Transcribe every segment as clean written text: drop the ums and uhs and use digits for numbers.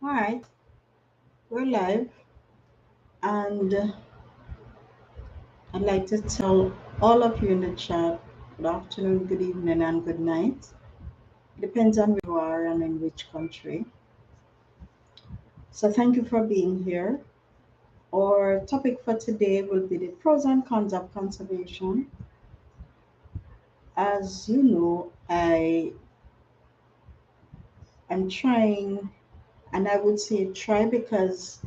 All right, we're live, and I'd like to tell all of you in the chat good afternoon, good evening, and good night. Depends on where you are and in which country. So, thank you for being here. Our topic for today will be the pros and cons of conservation. As you know, I am trying, and I would say try because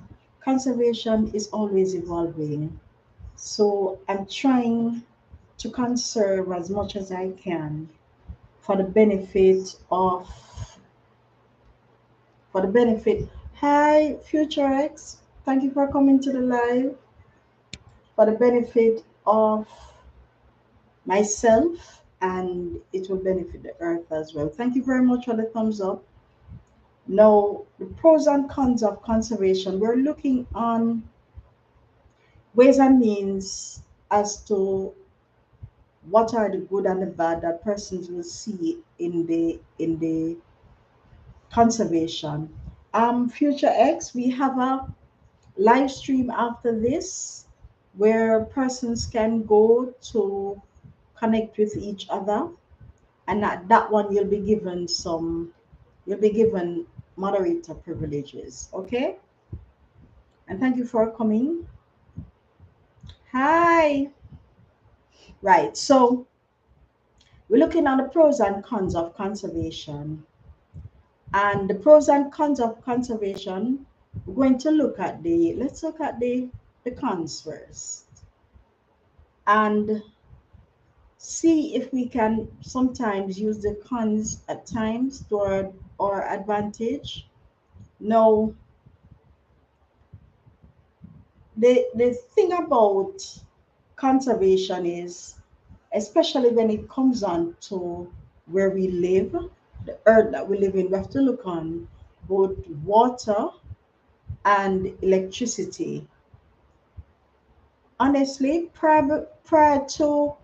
conservation is always evolving. So, I'm trying to conserve as much as I can for the benefit of for the benefit. Hi, Future X. Thank you for coming to the live for the benefit of myself and it will benefit the earth as well. Thank you very much for the thumbs up. Now, the pros and cons of conservation. We're looking on ways and means as to what are the good and the bad that persons will see in the conservation. Future X, we have a live stream after this where persons can go to connect with each other, and at that one you'll be given moderator privileges. Okay, and thank you for coming. Hi. Right, so we're looking at the pros and cons of conservation. And the pros and cons of conservation, we're going to look at let's look at the cons first and see if we can sometimes use the cons at times to our advantage. No, the thing about conservation is, especially when it comes on to where we live, the earth that we live in, we have to look on both water and electricity. Honestly, prior to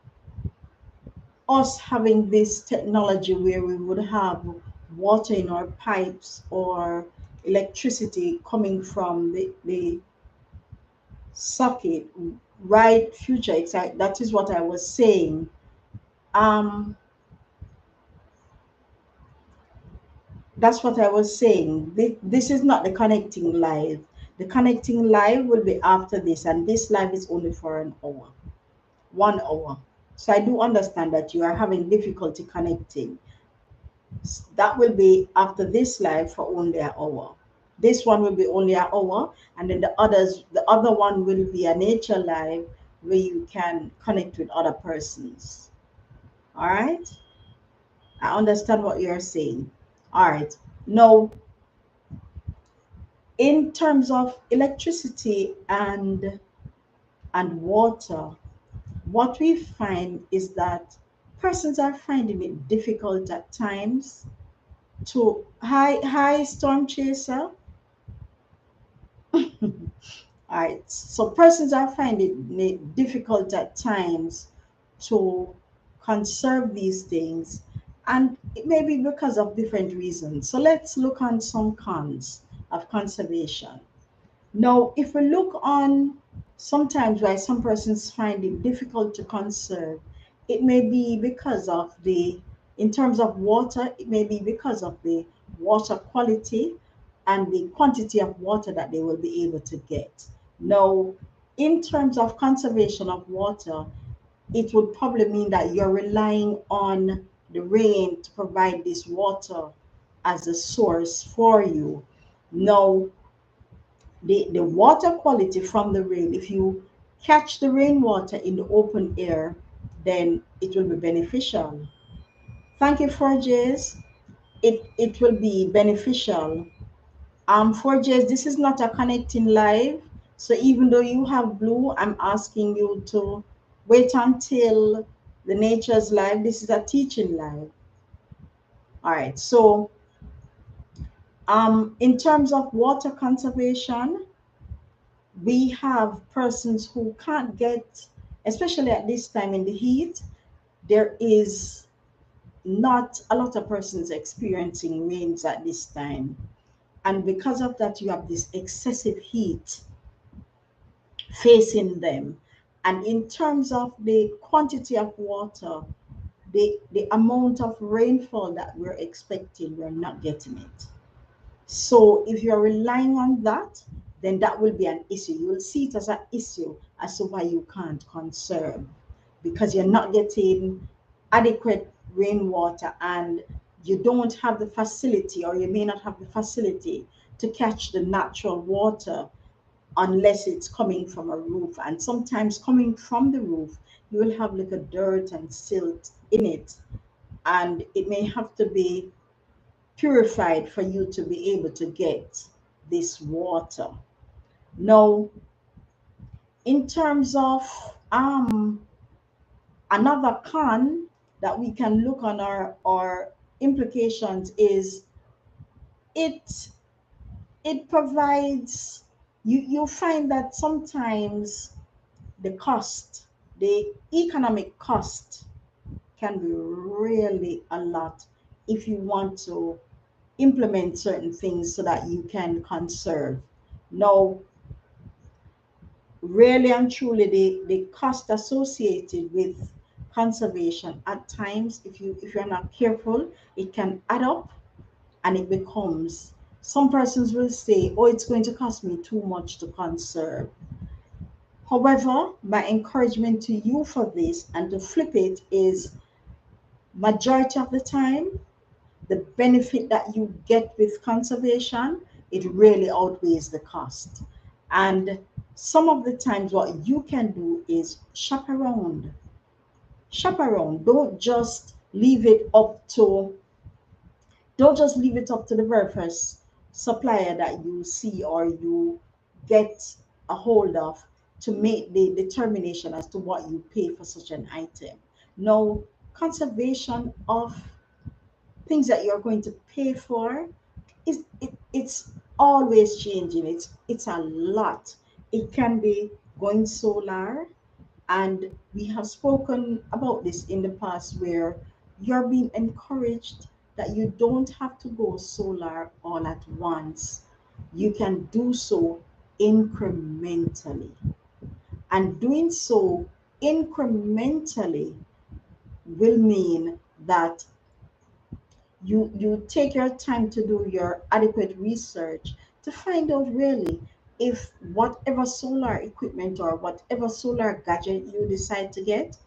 us having this technology where we would have water in our pipes or electricity coming from the socket, right? Future, exact. That is what I was saying. Um, that's what I was saying. This is not the connecting live. The connecting live will be after this, and this live is only for an hour. 1 hour. So I do understand that you are having difficulty connecting. That will be after this live for only an hour. This one will be only an hour, and then the other one will be a nature live where you can connect with other persons. All right, I understand what you're saying. All right, now in terms of electricity and water, what we find is that persons are finding it difficult at times to hi storm chaser. All right, so persons are finding it difficult at times to conserve these things, and it may be because of different reasons. So let's look on some cons of conservation. Now, if we look on sometimes why some persons find it difficult to conserve, it may be because of in terms of water, it may be because of the water quality and the quantity of water that they will be able to get. Now, in terms of conservation of water, it would probably mean that you're relying on the rain to provide this water as a source for you. Now, the water quality from the rain, if you catch the rainwater in the open air, then it will be beneficial. Thank you for Jays. It will be beneficial. For Jays, this is not a connecting live. So even though you have blue, I'm asking you to wait until the nature's live. This is a teaching live. All right. So in terms of water conservation, we have persons who can't get, especially at this time in the heat, there is not a lot of persons experiencing rains at this time. And because of that, you have this excessive heat facing them. And in terms of the quantity of water, the amount of rainfall that we're expecting, we're not getting it. So if you're relying on that, then that will be an issue. You will see it as an issue as to why you can't conserve, because you're not getting adequate rainwater, and you don't have the facility, or you may not have the facility to catch the natural water unless it's coming from a roof. And sometimes coming from the roof, you will have like a dirt and silt in it, and it may have to be purified for you to be able to get this water. Now, in terms of another con that we can look on our implications is it it provides, you find that sometimes the cost, the economic cost, can be really a lot if you want to implement certain things so that you can conserve. Now, really and truly, the cost associated with conservation at times, if you're not careful, it can add up, and it becomes, some persons will say, oh, it's going to cost me too much to conserve. However, my encouragement to you for this and to flip it is, majority of the time, the benefit that you get with conservation, it really outweighs the cost. And some of the times what you can do is shop around. Shop around. Don't just leave it up to the very first supplier that you see or you get a hold of to make the determination as to what you pay for such an item. No, conservation of things that you're going to pay for it's always changing. It's a lot. It can be going solar, and we have spoken about this in the past, where you're being encouraged that you don't have to go solar all at once. You can do so incrementally. And doing so incrementally will mean that you take your time to do your adequate research to find out really if whatever solar equipment or whatever solar gadget you decide to get,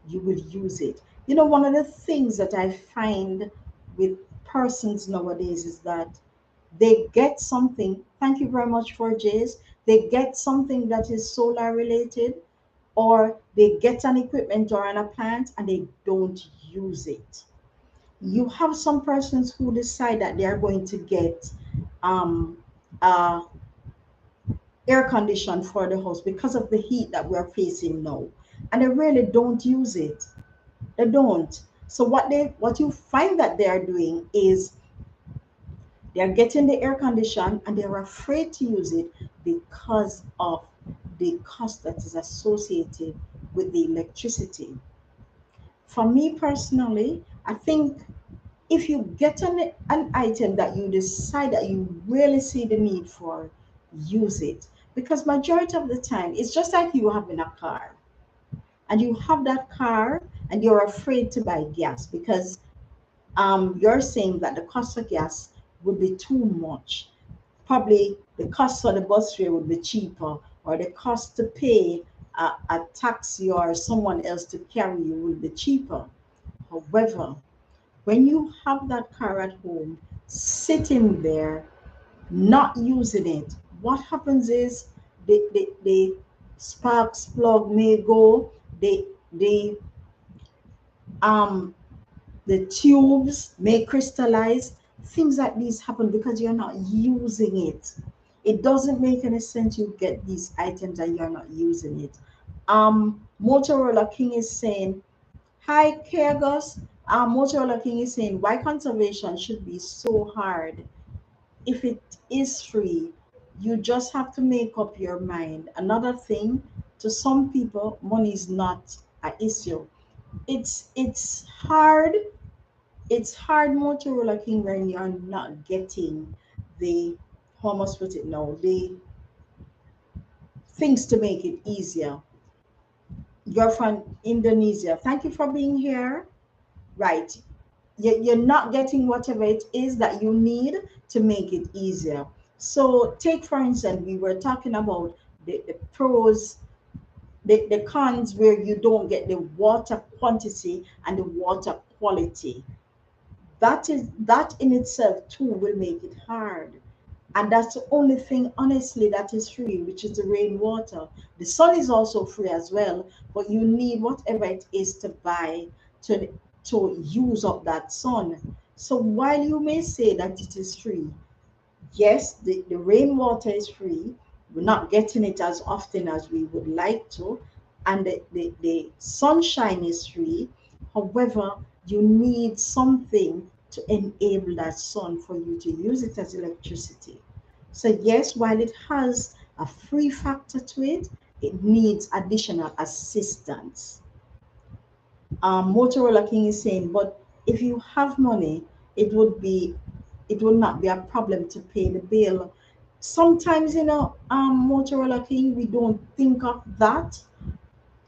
you will use it. You know, one of the things that I find with persons nowadays is that they get something, thank you very much for Jays, they get something that is solar related, or they get an equipment or an appliance and they don't use it. You have some persons who decide that they are going to get um, uh, air condition for the house because of the heat that we're facing now, and they really don't use it. They don't. So what you find that they are doing is they're getting the air condition and they're afraid to use it because of the cost that is associated with the electricity. For me personally, I think if you get an item that you decide that you really see the need for, use it. Because majority of the time, it's just like you having a car, and you have that car and you're afraid to buy gas because you're saying that the cost of gas would be too much. Probably the cost for the bus fare would be cheaper, or the cost to pay a taxi or someone else to carry you will be cheaper. However, when you have that car at home sitting there not using it, what happens is the sparks plug may go, the um the tubes may crystallize. Things like these happen because you're not using it. It doesn't make any sense you get these items and you're not using it. Motorola King is saying, hi, Kyrgos. Motorola King is saying, why conservation should be so hard? If it is free, you just have to make up your mind. Another thing, to some people, money is not an issue. It's hard. It's hard, Motorola King, when you're not getting the, how must put it now, the things to make it easier. You're from Indonesia. Thank you for being here. Right. You're not getting whatever it is that you need to make it easier. So take for instance, we were talking about the pros, the cons where you don't get the water quantity and the water quality. That in itself too will make it hard. And that's the only thing honestly that is free, which is the rainwater. The sun is also free as well, but you need whatever it is to buy to use up that sun. So while you may say that it is free, yes, the rainwater is free. We're not getting it as often as we would like to, and the sunshine is free. However, you need something to enable that sun for you to use it as electricity. So yes, while it has a free factor to it, it needs additional assistance. Motorola King is saying, but if you have money, it would be, it would not be a problem to pay the bill. Sometimes, Motorola King, we don't think of that.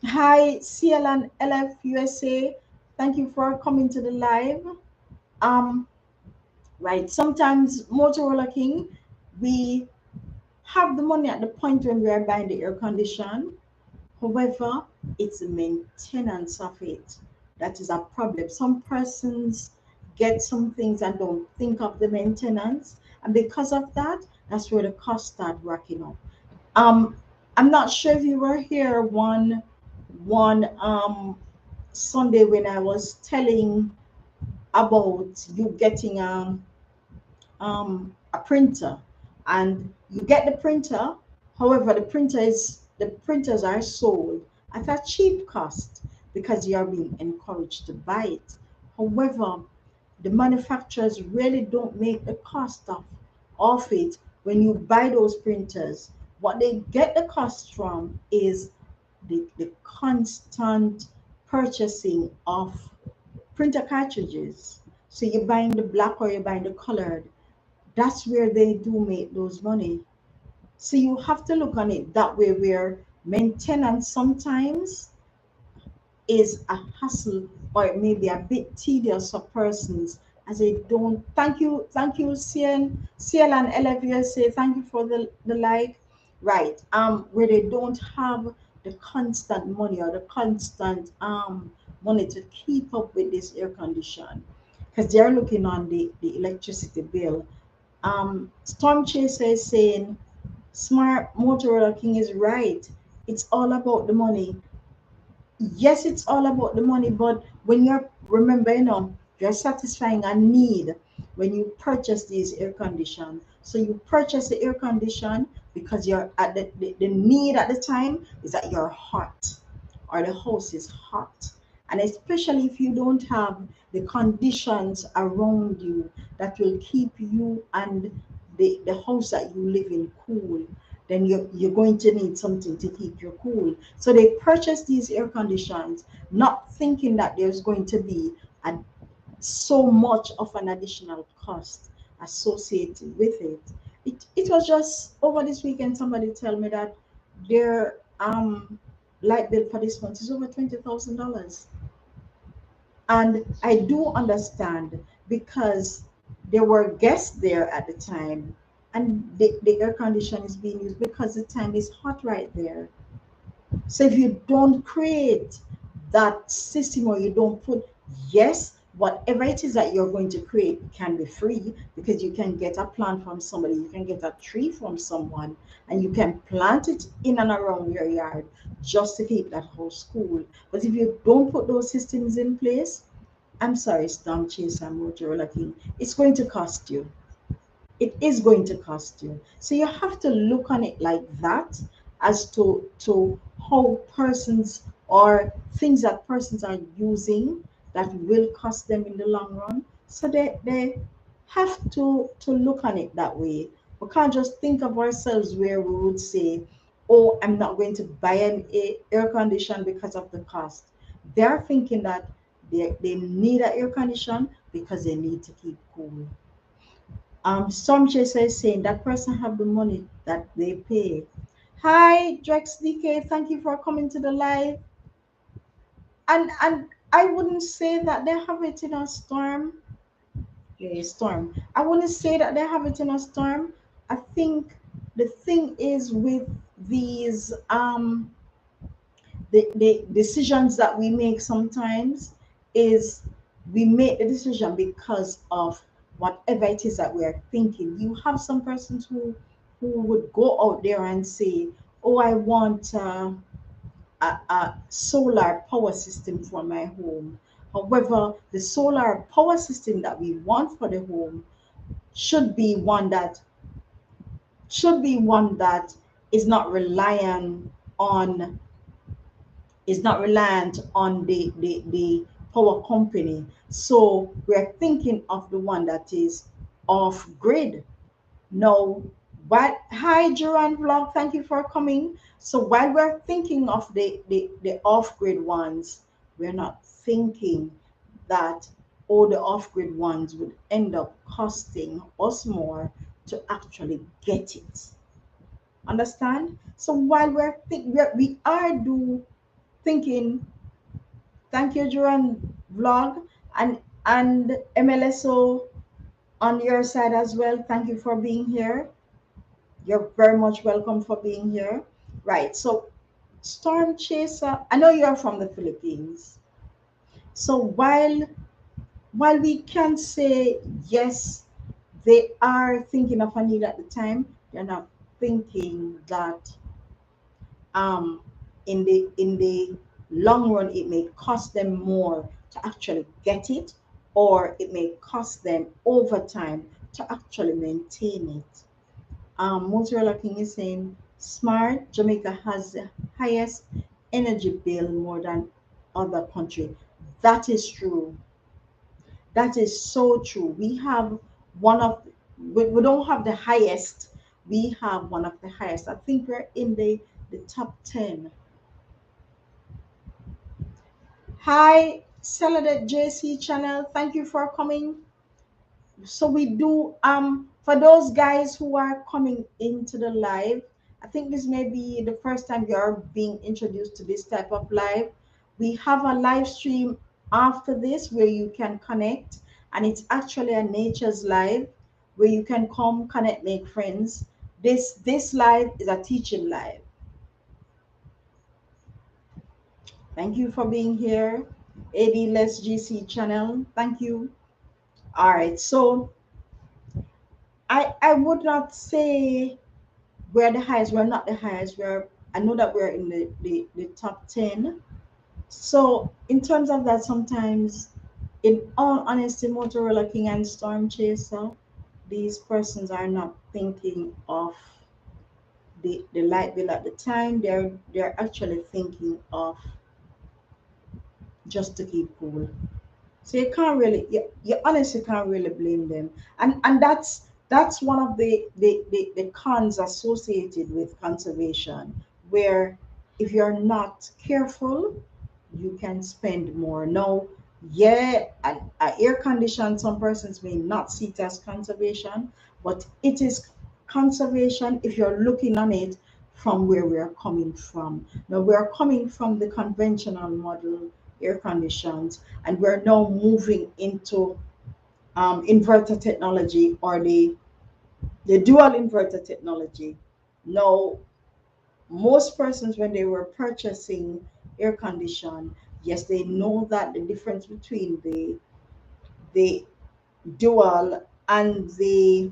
Hi, CL and LF USA. Thank you for coming to the live. Um, right. Sometimes Motorola King, we have the money at the point when we are buying the air condition. However, it's the maintenance of it that is a problem. Some persons get some things and don't think of the maintenance, and because of that, that's where the costs start racking up. Um, I'm not sure if you were here one Sunday when I was telling about you getting a printer, and you get the printer. However, the printers are sold at a cheap cost because you are being encouraged to buy it. However, the manufacturers really don't make the cost of it when you buy those printers. What they get the cost from is the constant purchasing of printer cartridges. So you're buying the black or you're buying the colored, that's where they do make those money. So you have to look on it that way, where maintenance sometimes is a hassle or it may be a bit tedious for persons as they don't. Thank you, CL and LFUSA. Thank you for the like. Right. Where they don't have the constant money or the constant money to keep up with this air condition because they're looking on the electricity bill. Storm Chaser is saying, Smart Motorola King is right. It's all about the money. Yes, it's all about the money, but when you're, remember, you're satisfying a need when you purchase these air condition. So you purchase the air condition because you're at the need at the time is that you're hot or the house is hot. And especially if you don't have the conditions around you that will keep you and the house that you live in cool, then you're going to need something to keep you cool. So they purchase these air conditions, not thinking that there's going to be a, so much of an additional cost associated with it. It was just over this weekend, somebody tell me that their light bill for this month is over $20,000. And I do understand because there were guests there at the time and the air condition is being used because the time is hot right there. So if you don't create that system or you don't put, yes, whatever it is that you're going to create can be free because you can get a plant from somebody, you can get a tree from someone, and you can plant it in and around your yard just to keep that house cool. But if you don't put those systems in place, I'm sorry, Storm Chaser and Motorola King, it's going to cost you. It is going to cost you. So you have to look on it like that as to how persons or things that persons are using that will cost them in the long run. So they have to look on it that way. We can't just think of ourselves where we would say, oh, I'm not going to buy an air condition because of the cost. They're thinking that they need an air condition because they need to keep cool. Storm Chaser is saying that person have the money that they pay. Hi, Drex DK, thank you for coming to the live. And I wouldn't say that they have it in a storm. Yeah, storm. I wouldn't say that they have it in a storm. I think the thing is with these the decisions that we make sometimes is we make the decision because of whatever it is that we are thinking. You have some persons who would go out there and say, oh, I want a solar power system for my home. However, the solar power system that we want for the home should be one that is not reliant on the power company. So we're thinking of the one that is off grid. No, but hi Duran Vlog, thank you for coming. So while we're thinking of the off-grid ones, we're not thinking that all the off-grid ones would end up costing us more to actually get it. Understand? So while we are do thinking, thank you Duran Vlog and MLSO on your side as well. Thank you for being here. You're very much welcome for being here. Right. So, Storm Chaser, I know you're from the Philippines. So while we can say yes, they are thinking of a need at the time, they're not thinking that um in the long run it may cost them more to actually get it, or it may cost them over time to actually maintain it. Motorola King is saying, smart Jamaica has the highest energy bill more than other country. That is true. That is so true. We have one of, we don't have the highest. We have one of the highest. I think we're in the top 10. Hi, Celadette JC channel. Thank you for coming. So we do for those guys who are coming into the live, I think this may be the first time you're being introduced to this type of live. We have a live stream after this where you can connect, and it's actually a nature's live where you can come connect, make friends. This live is a teaching live. Thank you for being here. AD Let's GC channel, thank you. All right, so I would not say we're the highest. We're not the highest. I know that we're in the top 10. So in terms of that, sometimes, in all honesty, Motorola King and Storm Chaser, these persons are not thinking of the light bill at the time. They're actually thinking of just to keep cool. So you can't really, you honestly can't really blame them. And that's one of the cons associated with conservation, where if you're not careful, you can spend more. Now, yeah, air condition, some persons may not see it as conservation, but it is conservation if you're looking on it from where we're coming from. Now, we're coming from the conventional model air conditions, and we're now moving into inverter technology, or the dual inverter technology. Now, most persons, when they were purchasing air condition, yes, they know that the difference between the dual and the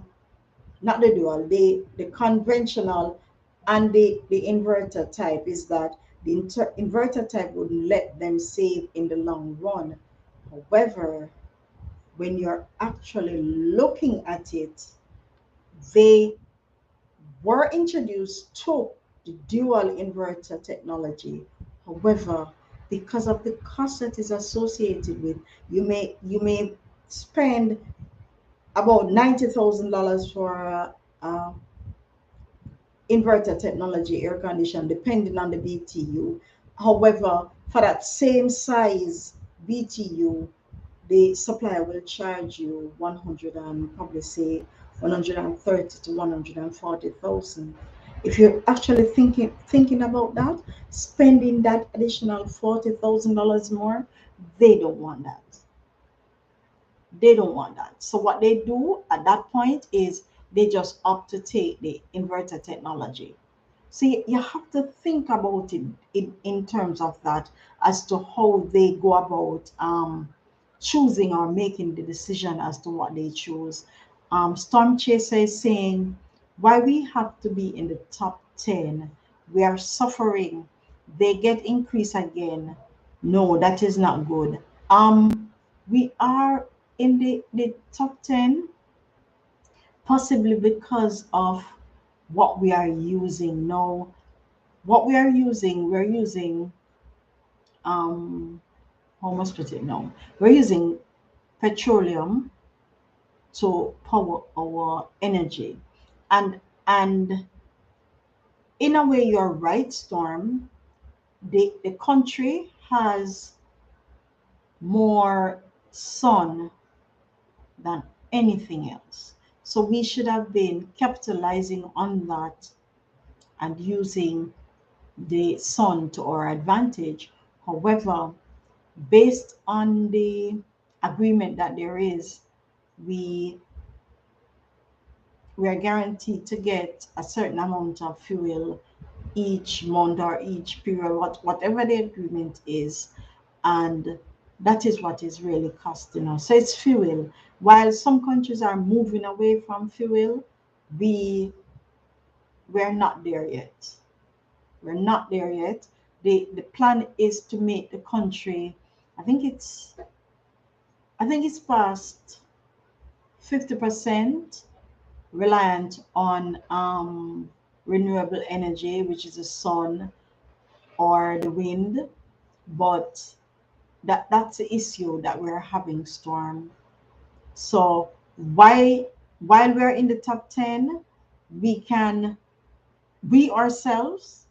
not the dual, the conventional and the inverter type is that the inverter type would let them save in the long run. However, when you're actually looking at it, they were introduced to the dual inverter technology. However, because of the cost that is associated with, you may spend about $90,000 for a inverter technology air condition, depending on the BTU. However, for that same size BTU, the supplier will charge you 100 and probably say 130 to 140,000. If you're actually thinking about that, spending that additional $40,000 more, they don't want that. They don't want that. So what they do at that point is they just opt to take the inverter technology. See, you have to think about it in terms of that as to how they go about choosing or making the decision as to what they choose. Storm Chaser is saying, why we have to be in the top 10? We are suffering. They get increase again. No, that is not good. We are in the top 10 possibly because of what we are using now. What we are using, we're using how much put it now? We're using petroleum to power our energy. And in a way you're right, Storm. The country has more sun than anything else. So we should have been capitalizing on that and using the sun to our advantage. However, based on the agreement that there is, we we are guaranteed to get a certain amount of fuel each month or each period, whatever the agreement is, and that is what is really costing us. So it's fuel. While some countries are moving away from fuel, we we're not there yet. We're not there yet. The plan is to make the country, I think it's I think it's past 50% reliant on renewable energy, which is the sun or the wind. But that's the issue that we're having, Storm. So why while we're in the top 10, we can we ourselves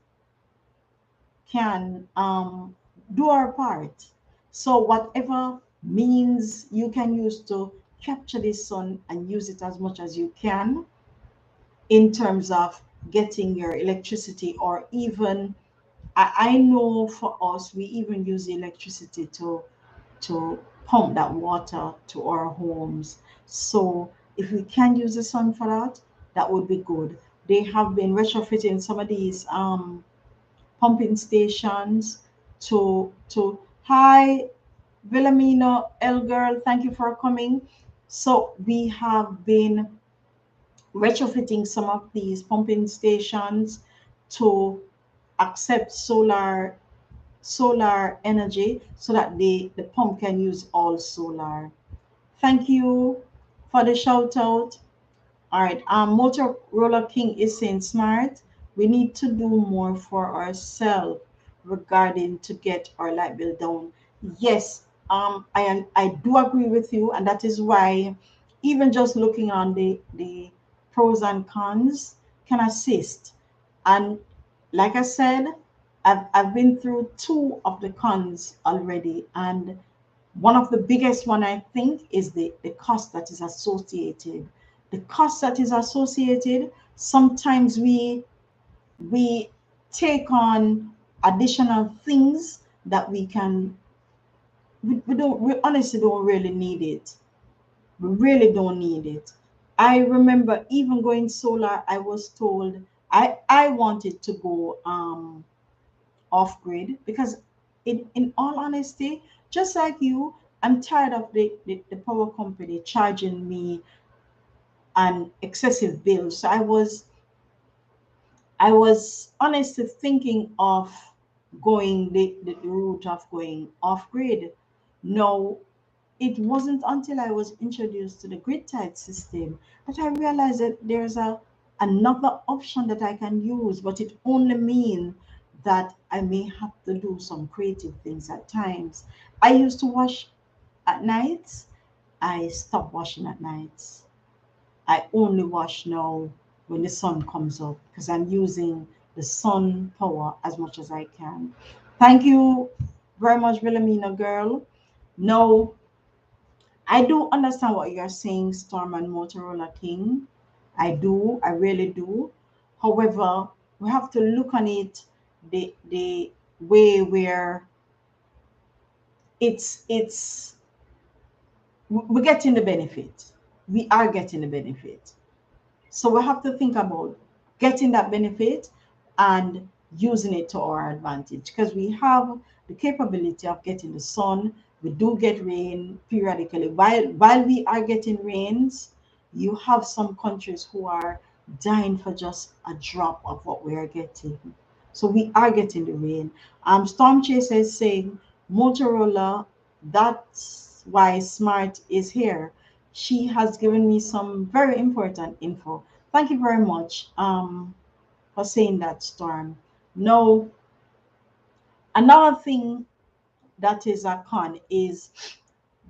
can do our part. So whatever means you can use to capture the sun and use it as much as you can in terms of getting your electricity, or even I know for us we even use the electricity to pump that water to our homes. So if we can use the sun for that, that would be good. They have been retrofitting some of these pumping stations to hi Villamino L girl, thank you for coming. So we have been retrofitting some of these pumping stations to accept solar energy so that the pump can use all solar. Thank you for the shout out. All right. Motorola King is saying smart. We need to do more for ourselves regarding to get our light bill down. Yes. I do agree with you, and that is why even just looking on the pros and cons can assist. And like I said, I've been through two of the cons already, and one of the biggest one I think is the cost that is associated. The cost that is associated, sometimes we take on additional things that we honestly don't really need it. We really don't need it. I remember even going solar, I was told I wanted to go off grid because in all honesty, just like you, I'm tired of the power company charging me an excessive bill. So I was honestly thinking of going the route of going off grid. No, it wasn't until I was introduced to the grid tied system that I realized that there's another option that I can use, but it only means that I may have to do some creative things at times. I used to wash at nights. I stopped washing at nights. I only wash now when the sun comes up because I'm using the sun power as much as I can. Thank you very much, Wilhelmina girl. No, I do understand what you're saying, Storm and Motorola King. I really do. However, we have to look on it the way where it's we're getting the benefit. We are getting the benefit. So we have to think about getting that benefit and using it to our advantage, because we have the capability of getting the sun. We do get rain periodically. While we are getting rains, you have some countries who are dying for just a drop of what we are getting. So we are getting the rain. Storm Chaser is saying Motorola, that's why Smart is here. She has given me some very important info. Thank you very much for saying that, Storm. No, another thing that is a con is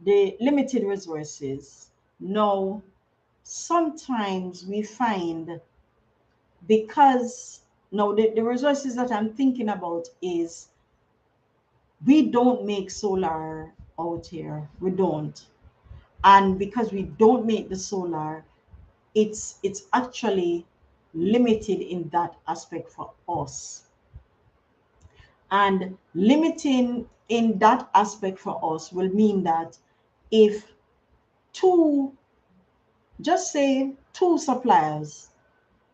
the limited resources. No, sometimes we find, because no, the resources that I'm thinking about is we don't make solar out here. We don't. And because we don't make the solar, it's actually limited in that aspect for us. And limiting in that aspect for us will mean that if two, just say two suppliers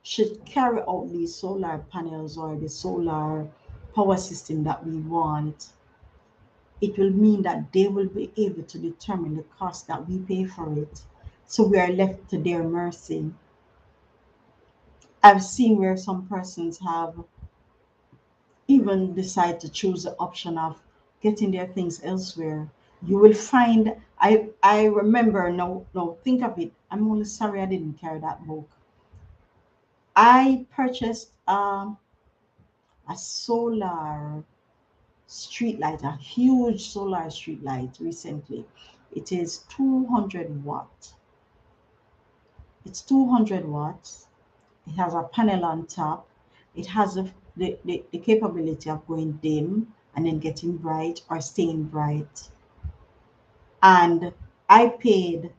should carry out these solar panels or the solar power system that we want, it will mean that they will be able to determine the cost that we pay for it. So we are left to their mercy. I've seen where some persons have even decided to choose the option of getting their things elsewhere. You will find, I remember, no, think of it. I'm only sorry I didn't carry that book. I purchased a solar street light, a huge solar street light recently. It is 200 watt. It's 200 watts. It has a panel on top. It has the capability of going dim and then getting bright or staying bright. And I paid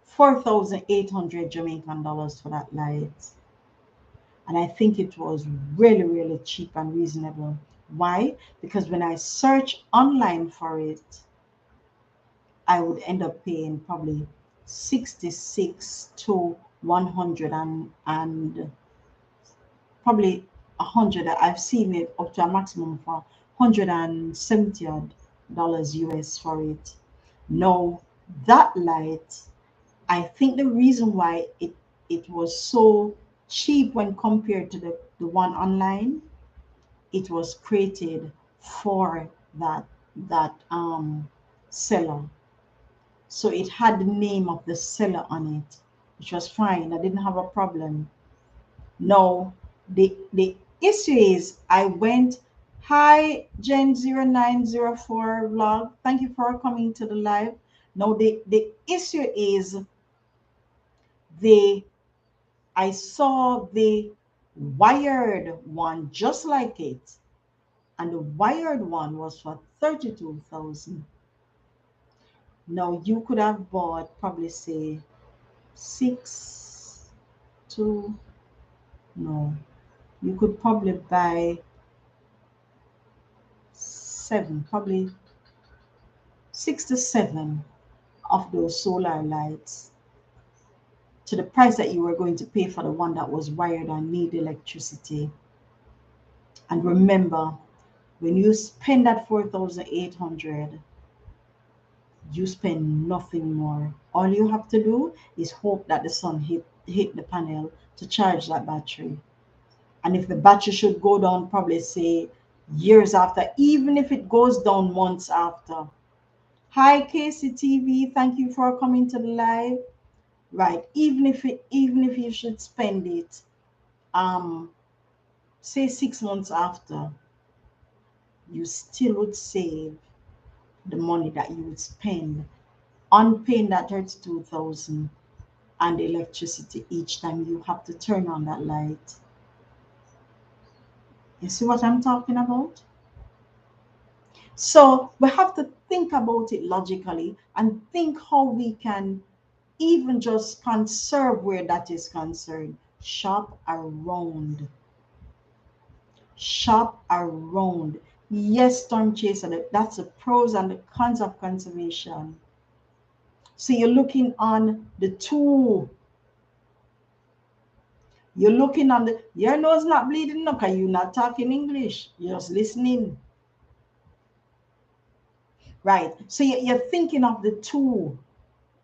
4,800 Jamaican dollars for that light. And I think it was really, really cheap and reasonable. Why? Because when I search online for it, I would end up paying probably 66 to 100 and probably 100. I've seen it up to a maximum for $170 US for it. No, that light, I think the reason why it was so cheap when compared to the one online, it was created for that seller. So it had the name of the seller on it, which was fine. I didn't have a problem. No, the issue is I went, hi Gen0904 vlog. Thank you for coming to the live. No, the issue is the I saw the wired one just like it, and the wired one was for 32,000. Now you could have bought probably say six to no, you could probably buy seven, probably 6 to 7 of those solar lights to the price that you were going to pay for the one that was wired and need electricity. And remember, when you spend that 4,800, you spend nothing more. All you have to do is hope that the sun hit the panel to charge that battery. And if the battery should go down, probably say years after, even if it goes down months after. Hi KCTV, thank you for coming to the live. Right, even if you should spend it, um, say 6 months after, you still would save the money that you would spend on paying that 32,000 and electricity each time you have to turn on that light. You see what I'm talking about? So we have to think about it logically and think how we can even just conserve where that is concerned. Shop around. Shop around. Yes, storm chaser, that's the pros and the cons of conservation. So you're looking on the two. You're looking on the, your nose not bleeding, no, because you're not talking English. You're just listening. Right. So you're thinking of the two,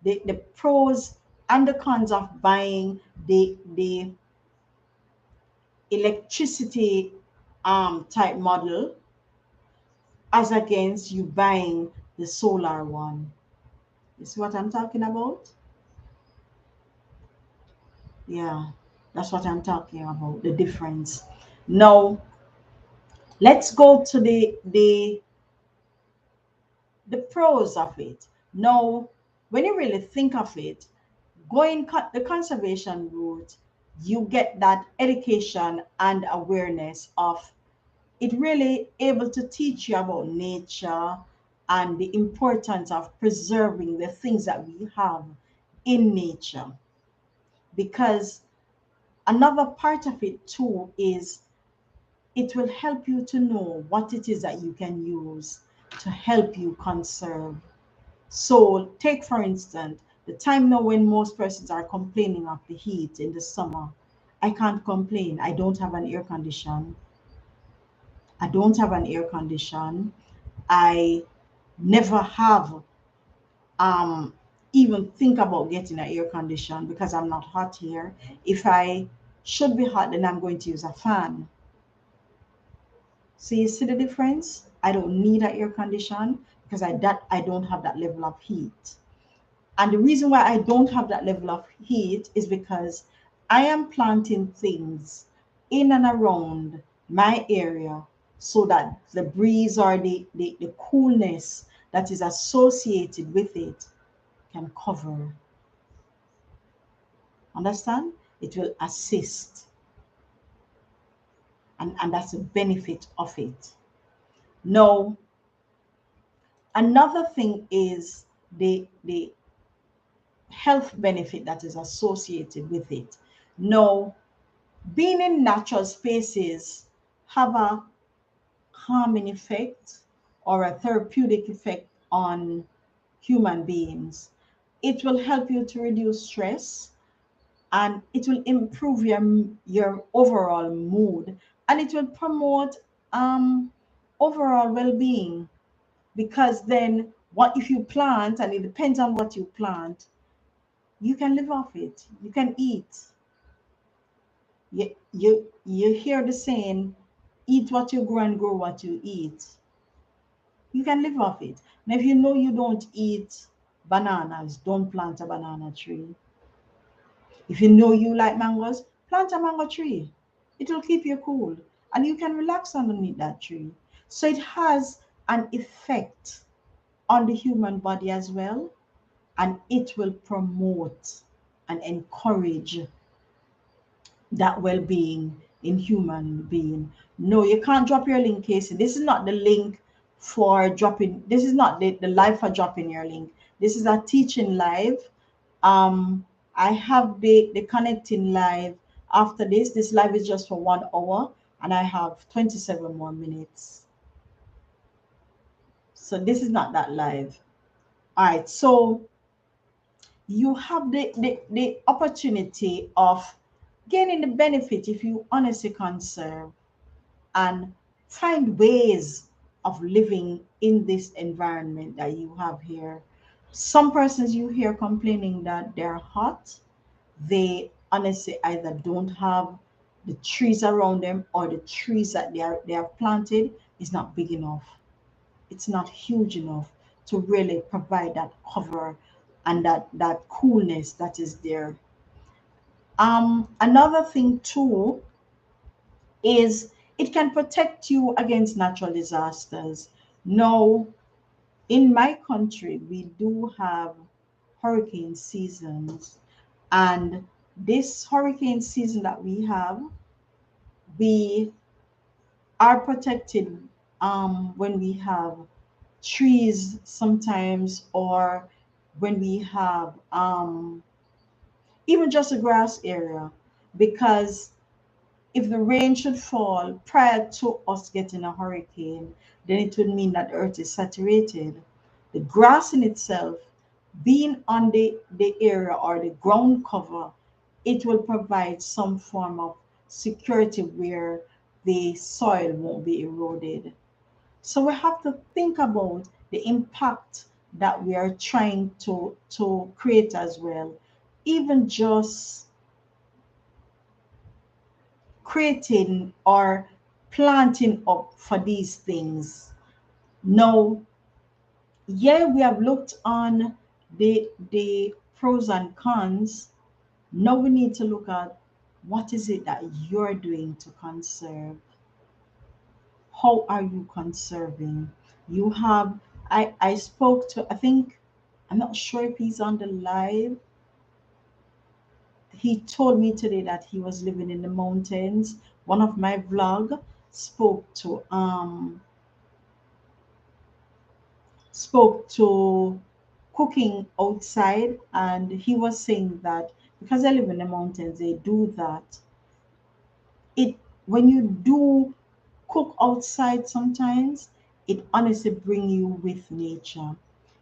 the pros and the cons of buying the electricity type model as against you buying the solar one. You see what I'm talking about? Yeah, that's what I'm talking about, the difference. Now, let's go to the pros of it. Now, when you really think of it, going the conservation route, you get that education and awareness of it, really able to teach you about nature and the importance of preserving the things that we have in nature. Because another part of it too is it will help you to know what it is that you can use to help you conserve. So take for instance, the time now when most persons are complaining of the heat in the summer. I can't complain. I don't have an air condition. I don't have an air condition. I never have um even think about getting an air condition because I'm not hot here. If I should be hot, then I'm going to use a fan. So you see the difference? I don't need an air condition because I don't have that level of heat. And the reason why I don't have that level of heat is because I am planting things in and around my area so that the breeze or the coolness that is associated with it can cover. Understand? It will assist. And that's the benefit of it. Now, another thing is the health benefit that is associated with it. Now, being in natural spaces have a calming effect or a therapeutic effect on human beings. It will help you to reduce stress, and it will improve your overall mood, and it will promote overall well-being. Because then what if you plant, and it depends on what you plant, you can live off it, you can eat. You hear the saying, eat what you grow and grow what you eat. You can live off it. Now, if you know you don't eat bananas, don't plant a banana tree. If you know you like mangoes, plant a mango tree. It will keep you cool and you can relax underneath that tree. So it has an effect on the human body as well, and it will promote and encourage that well-being in human being. No, you can't drop your link, Casey. This is not the link for dropping. This is not the live for dropping your link. This is a teaching live. I have the connecting live after this. This live is just for 1 hour, and I have 27 more minutes. So this is not that live. All right. So you have the opportunity of gaining the benefit if you honestly conserve and find ways of living in this environment that you have here. Some persons you hear complaining that they're hot, they honestly either don't have the trees around them, or the trees that they have planted is not big enough. It's not huge enough to really provide that cover and that coolness that is there. Another thing too is it can protect you against natural disasters. Now, in my country, we do have hurricane seasons, and this hurricane season that we have, we are protected when we have trees sometimes, or when we have even just a grass area, because if the rain should fall prior to us getting a hurricane, then it would mean that the earth is saturated. The grass in itself, being on the area or the ground cover, it will provide some form of security where the soil won't be eroded. So we have to think about the impact that we are trying to create as well. Even just creating or planting up for these things. Now, yeah, we have looked on the pros and cons. Now we need to look at what is it that you're doing to conserve. How are you conserving? You have I spoke to, I think, I'm not sure if he's on the live. He told me today that he was living in the mountains. One of my vlog spoke to cooking outside, and he was saying that because I live in the mountains, they do that. It When you do cook outside, sometimes it honestly bring you with nature.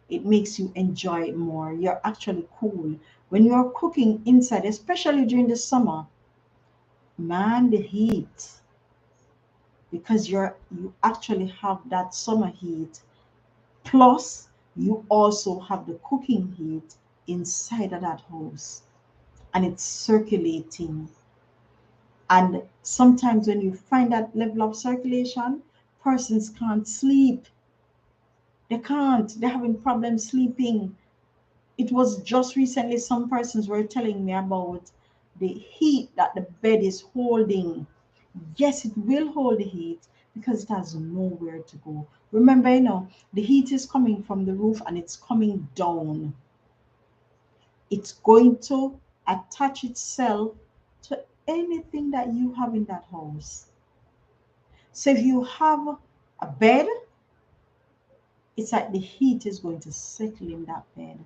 It makes you enjoy it more. You're actually cool when you're cooking inside, especially during the summer. Man, the heat, because you actually have that summer heat. Plus, you also have the cooking heat inside of that house, and it's circulating. And sometimes when you find that level of circulation, persons can't sleep. They can't. They're having problems sleeping. It was just recently some persons were telling me about the heat that the bed is holding. Yes, it will hold the heat because it has nowhere to go. Remember, the heat is coming from the roof and it's coming down. It's going to attach itself to anything that you have in that house. So if you have a bed, it's like the heat is going to settle in that bed.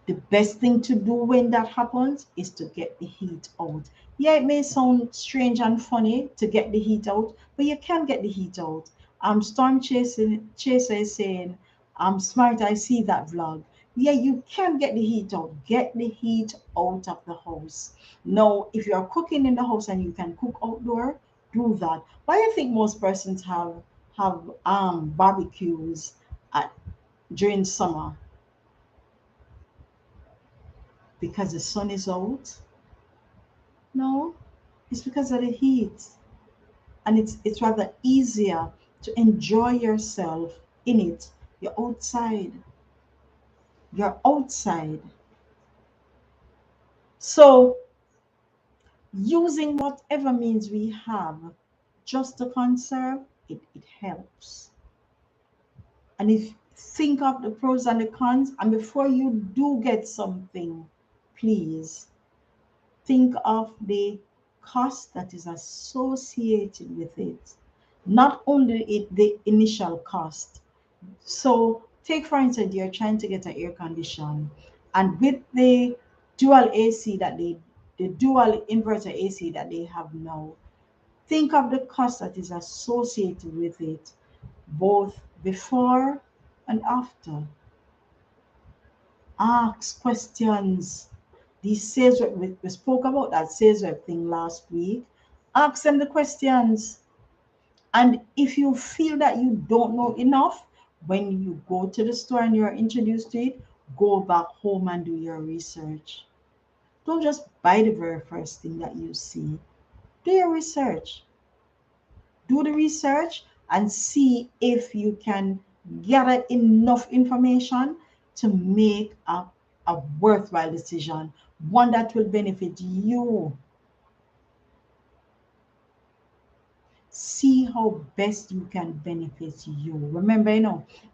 The best thing to do when that happens is to get the heat out. Yeah, it may sound strange and funny to get the heat out, but you can get the heat out. Storm Chaser is saying, I'm smart, I see that vlog. Yeah, you can get the heat out. Get the heat out of the house. Now, if you're cooking in the house and you can cook outdoor, do that. Why I think most persons have barbecues at during summer? Because the sun is out? No, it's because of the heat. And it's rather easier to enjoy yourself in it. You're outside. You're outside. So using whatever means we have just to conserve, it helps. And if think of the pros and the cons, and before you do get something, please think of the cost that is associated with it, not only the initial cost. So take for instance, you're trying to get an air condition, and with the dual AC the dual inverter AC that they have now, think of the cost that is associated with it, both before and after. Ask questions. These sales rep, we spoke about that sales rep thing last week. Ask them the questions. And if you feel that you don't know enough, when you go to the store and you're introduced to it, go back home and do your research. Don't just buy the very first thing that you see. Do your research. Do the research and see if you can gather enough information to make a worthwhile decision, one that will benefit you. See how best you can benefit you. Remember,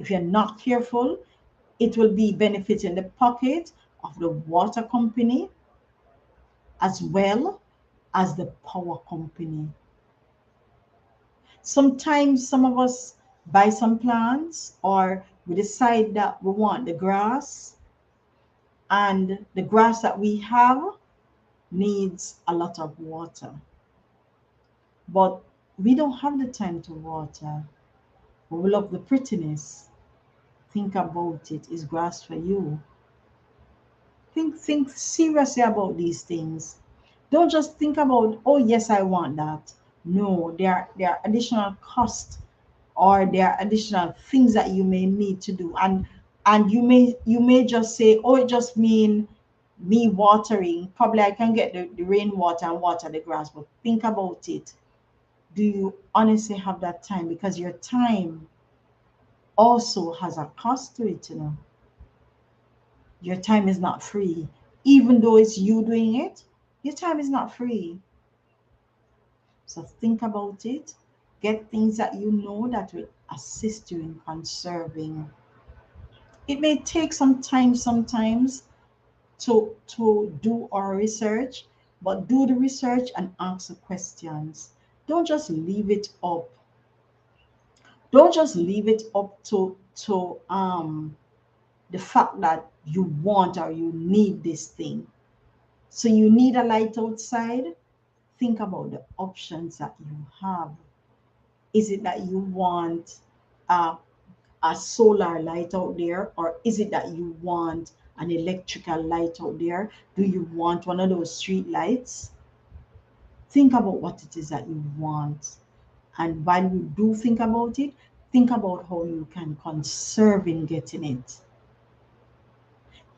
if you're not careful, it will be benefiting the pocket of the water company as well as the power company. Sometimes some of us buy some plants or We decide that we want the grass, and the grass that we have needs a lot of water. But we don't have the time to water. We love the prettiness. Think about it. Is grass for you? Think seriously about these things. Don't just think about, oh yes, I want that. No, there are additional costs, or there are additional things that you may need to do. And you may just say, oh, it just mean me watering. Probably I can get the rainwater and water the grass, but think about it. Do you honestly have that time? Because your time also has a cost to it, you know. Your time is not free. Even though it's you doing it, your time is not free. So think about it. Get things that you know that will assist you in conserving. It may take some time sometimes to do our research, but do the research and ask the questions. Don't just leave it up. Don't just leave it up to the fact that you want or you need this thing. So you need a light outside. Think about the options that you have. Is it that you want a, a solar light out there, or is it that you want an electrical light out there? Do you want one of those street lights? Think about what it is that you want. And while you do think about it, think about how you can conserve in getting it.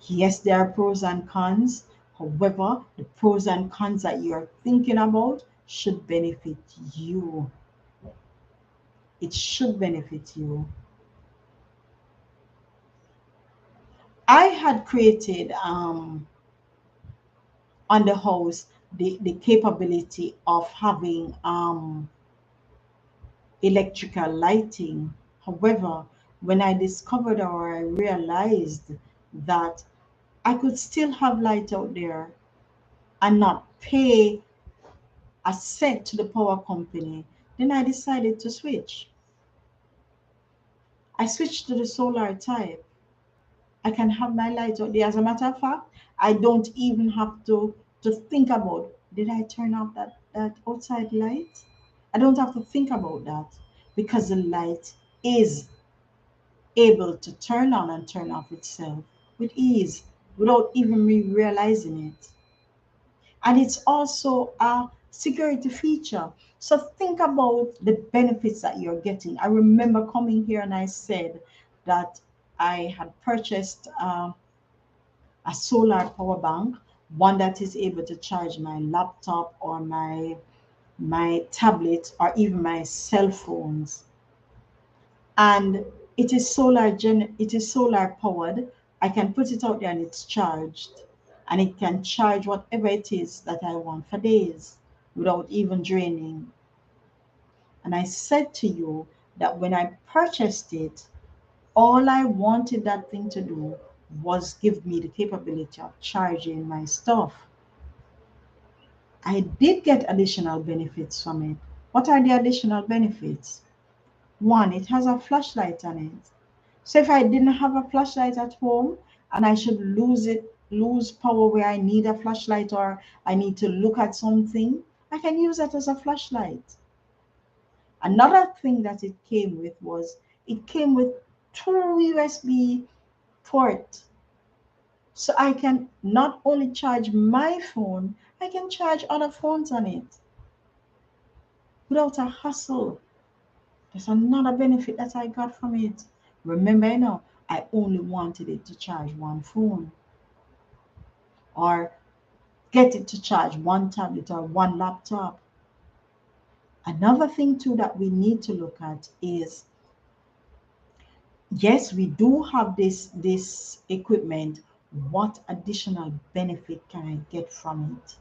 Yes, there are pros and cons. However, the pros and cons that you're thinking about should benefit you. It should benefit you. I had created on the house the capability of having electrical lighting. However, when I discovered or I realized that I could still have light out there and not pay a cent to the power company, then I decided to switch. I switched to the solar type. I can have my light out there. As a matter of fact, I don't even have to think about, did I turn off that outside light? I don't have to think about that, because the light is able to turn on and turn off itself with ease without even me realizing it. And it's also a security feature. So think about the benefits that you're getting. I remember coming here and I said that I had purchased a solar power bank, one that is able to charge my laptop or my tablet or even my cell phones. And it is solar powered. I can put it out there and it's charged, and it can charge whatever it is that I want for days without even draining. And I said to you that when I purchased it, all I wanted that thing to do was give me the capability of charging my stuff. I did get additional benefits from it. What are the additional benefits? One, it has a flashlight on it. So if I didn't have a flashlight at home and I should lose power where I need a flashlight, or I need to look at something, I can use that as a flashlight. Another thing that it came with was it came with two USB port. So I can not only charge my phone, I can charge other phones on it without a hassle. There's another benefit that I got from it. Remember, I only wanted it to charge one phone, or get it to charge one tablet or one laptop. Another thing too that we need to look at is, yes, we do have this equipment. What additional benefit can I get from it?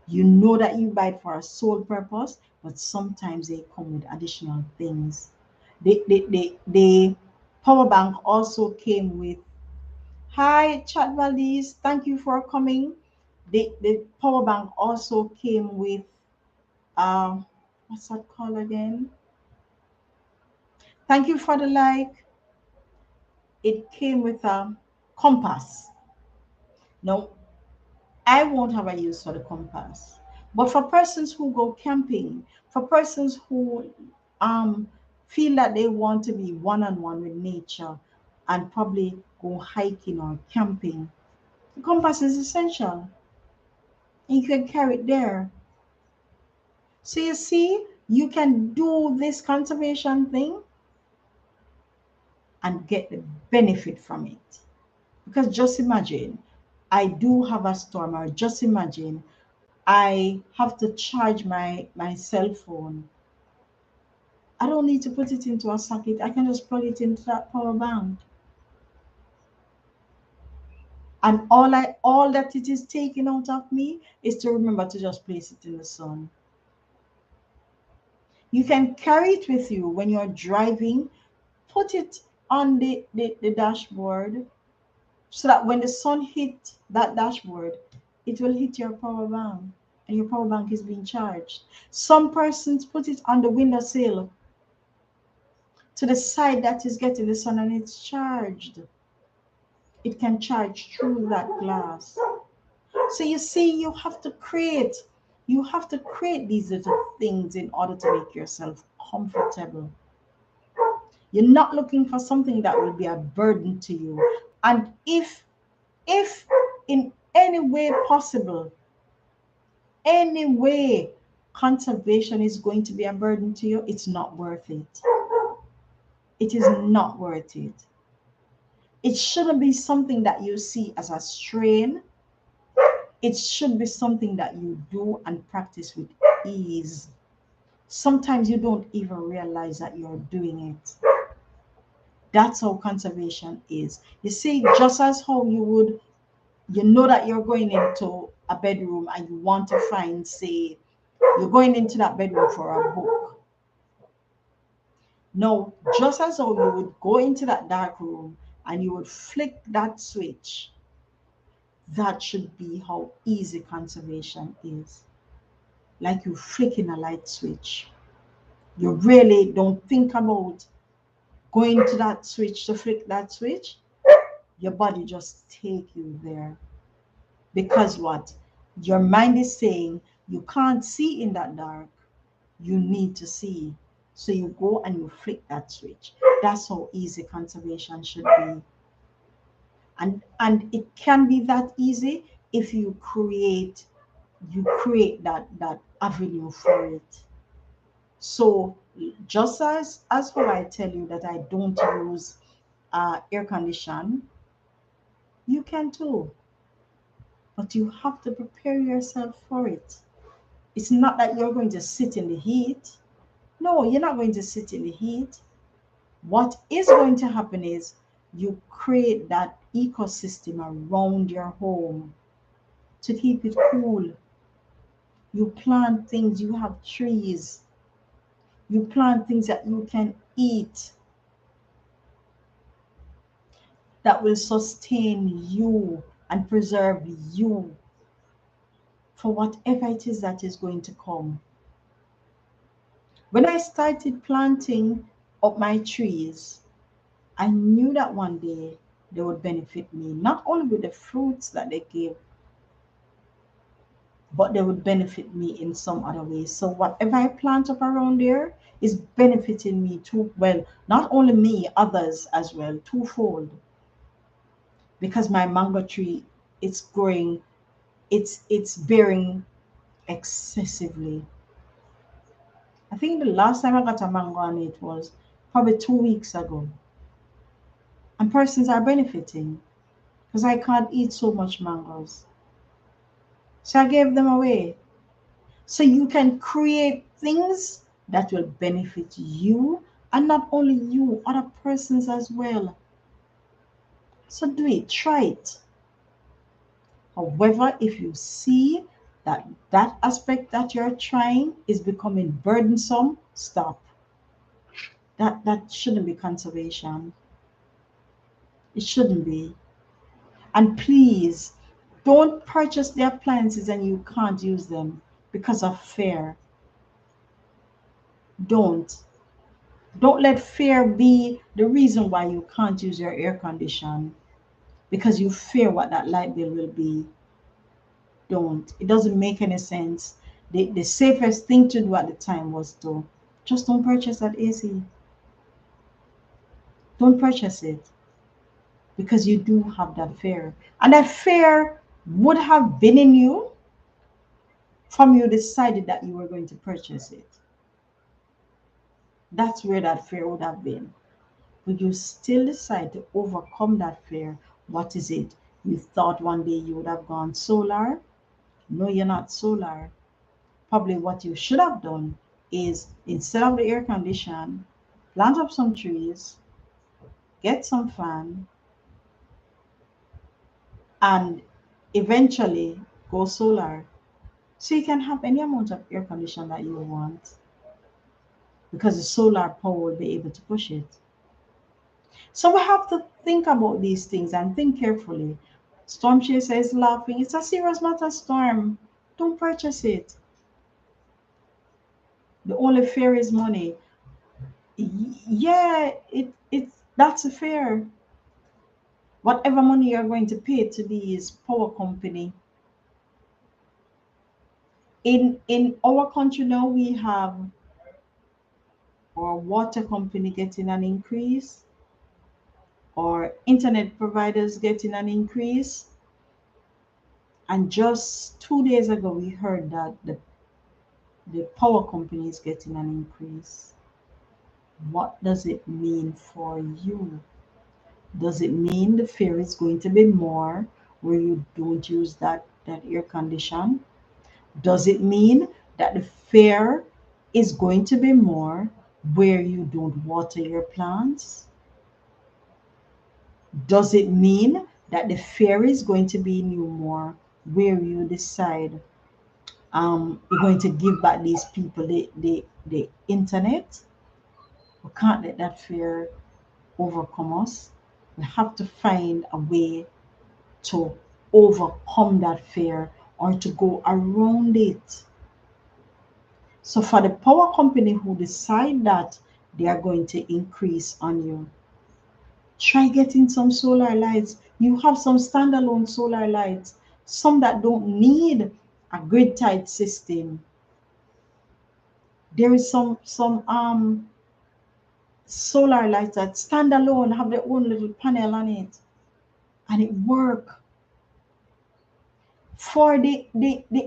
You know that you buy it for a sole purpose, but sometimes they come with additional things. The power bank also came with, hi, Chat Valdez, thank you for coming. The power bank also came with, what's that called again? Thank you for the like. it came with a compass. Now, I won't have a use for the compass. But for persons who go camping, for persons who um, feel that they want to be one on one with nature and probably go hiking or camping, the compass is essential. And you can carry it there. So you see, you can do this conservation thing and get the benefit from it. Because just imagine, I do have a storm, or just imagine I have to charge my cell phone. I don't need to put it into a socket. I can just plug it into that power bank. And all that it is taking out of me is to remember to just place it in the sun. You can carry it with you when you're driving, put it on the dashboard so that when the sun hits that dashboard, it will hit your power bank and your power bank is being charged. Some persons put it on the windowsill to the side that is getting the sun and it's charged. It can charge through that glass. So you see, you have to create these little things in order to make yourself comfortable. You're not looking for something that will be a burden to you. And if in any way possible, any way conservation is going to be a burden to you, it's not worth it. It is not worth it. It shouldn't be something that you see as a strain. It should be something that you do and practice with ease. Sometimes you don't even realize that you're doing it. That's how conservation is. You see, just as how you know that you're going into a bedroom and you want to find, say, you're going into that bedroom for a book. No, just as how you would go into that dark room and you would flick that switch, that should be how easy conservation is. Like you flicking a light switch. You really don't think about going to that switch to flick that switch. Your body just take you there. Because what? Your mind is saying you can't see in that dark. You need to see. So you go and you flick that switch. That's how easy conservation should be. And it can be that easy if you create that avenue for it. So just as how I tell you that I don't use air condition, you can too, but you have to prepare yourself for it. It's not that you're going to sit in the heat. No, you're not going to sit in the heat. What is going to happen is you create that ecosystem around your home to keep it cool. You plant things, you have trees, you plant things that you can eat that will sustain you and preserve you for whatever it is that is going to come. When I started planting up my trees, I knew that one day they would benefit me, not only with the fruits that they give, but they would benefit me in some other ways. So whatever I plant up around there is benefiting me too. Well, not only me, others as well, twofold. Because my mango tree, it's growing, it's bearing excessively. I think the last time I got a mango on it was probably 2 weeks ago. And persons are benefiting because I can't eat so much mangoes. So I gave them away. So you can create things that will benefit you and not only you, other persons as well. So do it, try it. However, if you see that that aspect that you're trying is becoming burdensome, stop. That shouldn't be conservation. It shouldn't be. And please don't purchase the appliances and you can't use them because of fear. Don't. Don't let fear be the reason why you can't use your air condition because you fear what that light bill will be. Don't. It doesn't make any sense. The safest thing to do at the time was to just don't purchase that AC. Don't purchase it because you do have that fear. And that fear would have been in you from you decided that you were going to purchase it. That's where that fear would have been. But you still decide to overcome that fear. What is it? You thought one day you would have gone solar. No, you're not solar. Probably what you should have done is instead of the air condition, plant up some trees, get some fan, and eventually go solar. So you can have any amount of air condition that you want because the solar power will be able to push it. So we have to think about these things and think carefully. Storm Chaser is laughing. It's a serious matter, Storm. Don't purchase it. The only fear is money. Yeah, it's that's a fear. Whatever money you're going to pay to these power company. In our country now, we have our water company getting an increase, or internet providers getting an increase. And just 2 days ago, we heard that the power company is getting an increase. What does it mean for you? Does it mean the fare is going to be more where you don't use that air condition? Does it mean that the fare is going to be more where you don't water your plants? Does it mean that the fare is going to be new more where you decide you're going to give back these people the internet? We can't let that fear overcome us. We have to find a way to overcome that fear or to go around it. So for the power company who decide that they are going to increase on you, try getting some solar lights. You have some standalone solar lights, some that don't need a grid tied system. There is some solar lights that stand alone, have their own little panel on it, and it work. For the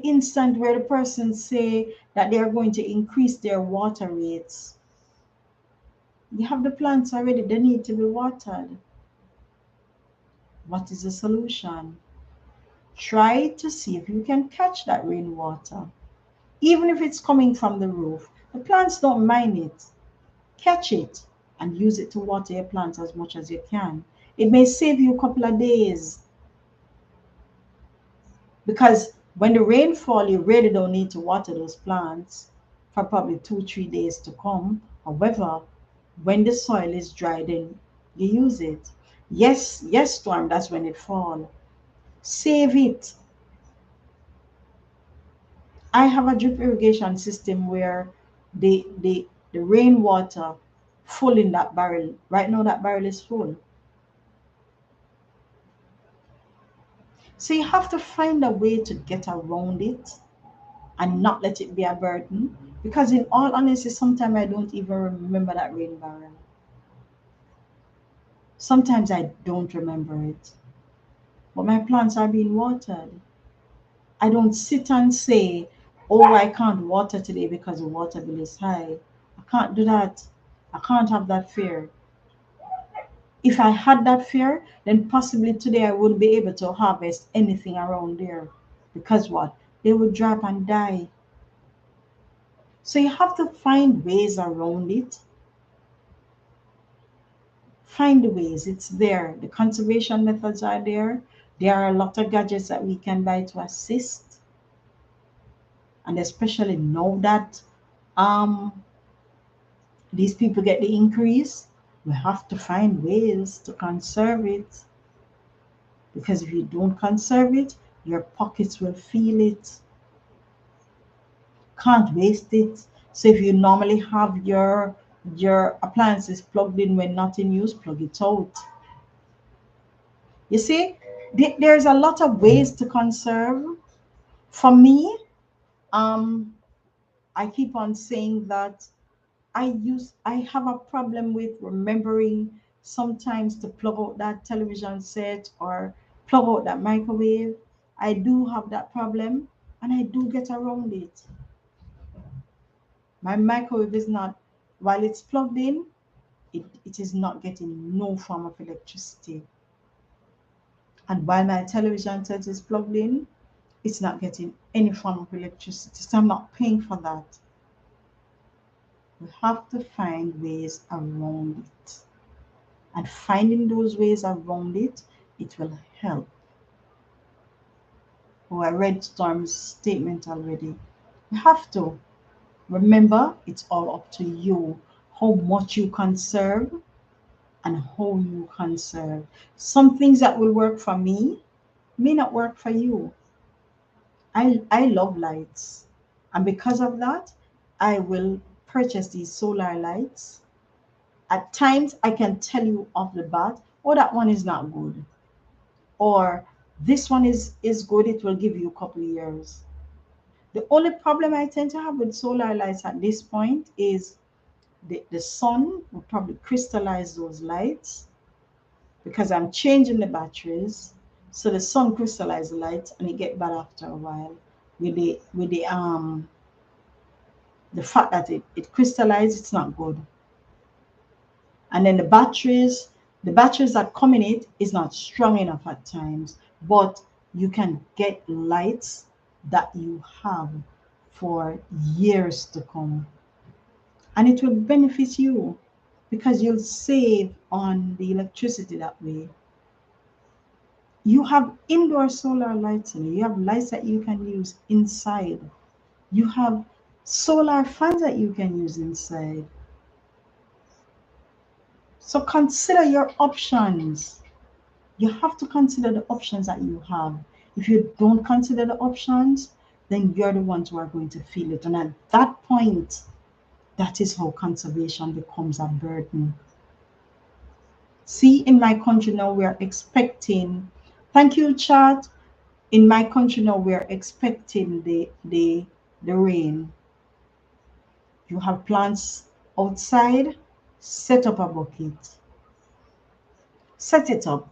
instant where the person say that they are going to increase their water rates, you have the plants already, they need to be watered. What is the solution? Try to see if you can catch that rainwater. Even if it's coming from the roof, the plants don't mind it. Catch it and use it to water your plants as much as you can. It may save you a couple of days because when the rain fall, you really don't need to water those plants for probably 2 3 days to come. However, when the soil is dry, then you use it. Yes, storm, that's when it fall. Save it. I have a drip irrigation system where the rainwater full in that barrel. Right now that barrel is full. So you have to find a way to get around it and not let it be a burden. Because in all honesty, sometimes I don't even remember that rain barrel. Sometimes I don't remember it. But my plants are being watered. I don't sit and say, oh, I can't water today because the water bill is high. I can't do that. I can't have that fear. If I had that fear, then possibly today I wouldn't be able to harvest anything around there. Because what? They would drop and die. So you have to find ways around it. Find the ways. It's there. The conservation methods are there. There are a lot of gadgets that we can buy to assist. And especially now that um, these people get the increase, we have to find ways to conserve it. Because if you don't conserve it, your pockets will feel it. Can't waste it. So if you normally have your your appliance is plugged in when not in use, plug it out. You see, there's a lot of ways to conserve. For me, um, I keep on saying that I have a problem with remembering sometimes to plug out that television set or plug out that microwave. I do have that problem and I do get around it. My microwave is not, while it's plugged in, it is not getting no form of electricity. And while my television set is plugged in, it's not getting any form of electricity. So I'm not paying for that. We have to find ways around it. And finding those ways around it, it will help. Oh, I read Storm's statement already. You have to. Remember, it's all up to you how much you conserve and how you conserve. Some things that will work for me may not work for you. I love lights. And because of that, I will purchase these solar lights. At times, I can tell you off the bat, oh, that one is not good. Or this one is good, it will give you a couple of years. The only problem I tend to have with solar lights at this point is the sun will probably crystallize those lights because I'm changing the batteries. So the sun crystallizes the lights and it get bad after a while with the fact that it crystallizes, it's not good. And then the batteries that come in it is not strong enough at times, but you can get lights that you have for years to come, and it will benefit you because you'll save on the electricity that way. You have indoor solar lights and you have lights that you can use inside. You have solar fans that you can use inside. So consider your options. You have to consider the options that you have. If you don't consider the options, then you're the ones who are going to feel it. And at that point, that is how conservation becomes a burden. See, in my country now, we are expecting, thank you, chat. In my country now, we are expecting the rain. You have plants outside, set up a bucket, set it up.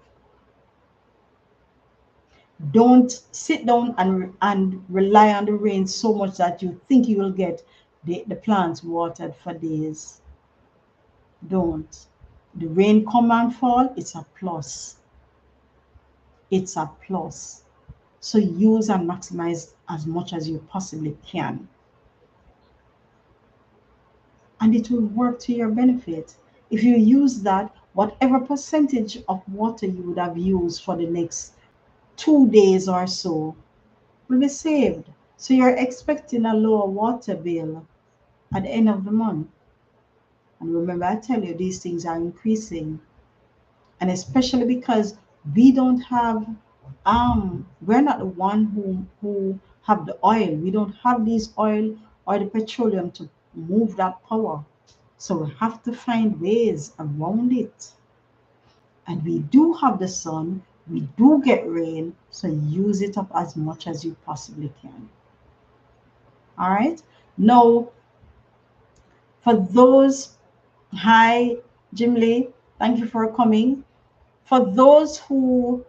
Don't sit down and rely on the rain so much that you think you will get the plants watered for days. Don't. The rain come and fall, it's a plus. It's a plus. So use and maximize as much as you possibly can. And it will work to your benefit. If you use that, whatever percentage of water you would have used for the next 2 days or so will be saved. So you're expecting a lower water bill at the end of the month. And remember, I tell you, these things are increasing. And especially because we don't have, we're not the one who have the oil. We don't have these oil or the petroleum to move that power. So we have to find ways around it. And we do have the sun, we do get rain, so use it up as much as you possibly can. All right. Now, for those, hi, Jim Lee, thank you for coming. For those who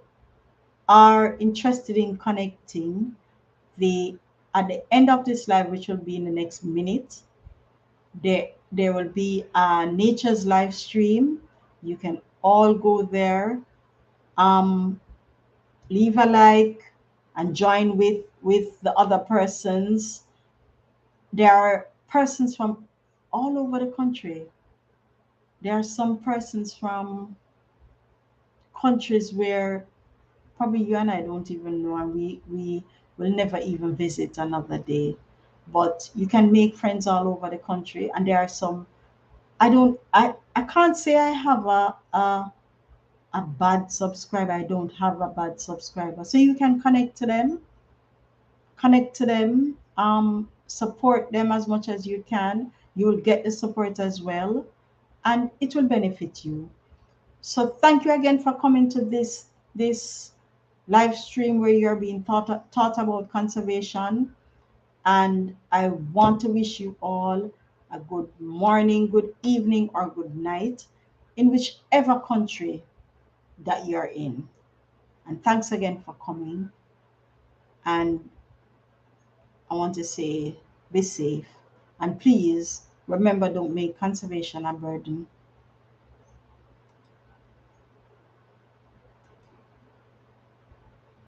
are interested in connecting, at the end of this live, which will be in the next minute, there will be a nature's live stream. You can all go there, leave a like, and join with the other persons. There are persons from all over the country. There are some persons from countries where probably you and I don't even know, and we will never even visit another day. But you can make friends all over the country, and there are some. I can't say I have a bad subscriber. I don't have a bad subscriber, so you can connect to them, support them as much as you can. You will get the support as well. and it will benefit you. So thank you again for coming to this live stream where you're being taught about conservation. And I want to wish you all a good morning, good evening, or good night in whichever country that you're in. And thanks again for coming. And I want to say be safe. And please remember, don't make conservation a burden.